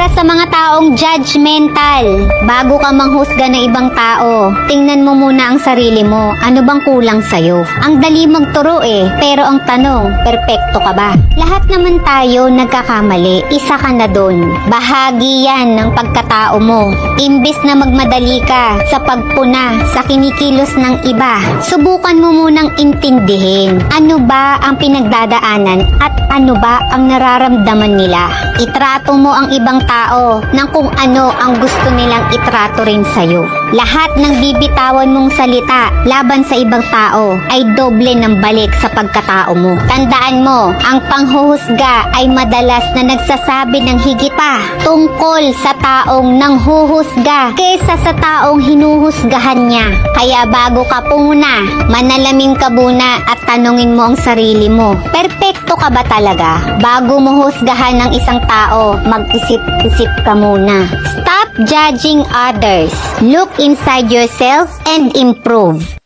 Para sa mga taong judgmental, bago ka manghusga ng ibang tao, tingnan mo muna ang sarili mo. Ano bang kulang sa'yo? Ang dali magturo pero ang tanong, perpekto ka ba? Lahat naman tayo nagkakamali. Isa ka na doon. Bahagi yan ng pagkatao mo. Imbis na magmadali ka sa pagpuna sa kinikilos ng iba, subukan mo munang intindihin ano ba ang pinagdadaanan at ano ba ang nararamdaman nila. Itrato mo ang ibang tao ng kung ano ang gusto nilang itrato rin sa'yo. Lahat ng bibitawan mong salita laban sa ibang tao ay doble ng balik sa pagkatao mo. Tandaan mo, ang panghuhusga ay madalas na nagsasabi ng higit pa tungkol sa taong nanghuhusga kaysa sa taong hinuhusgahan niya. Kaya bago ka pumuna, manalamin ka muna at tanungin mo ang sarili mo. Perpekto ka ba talaga? Bago mo husgahan ng isang tao, mag-isip-isip ka muna. Stop judging others. Look inside yourself and improve.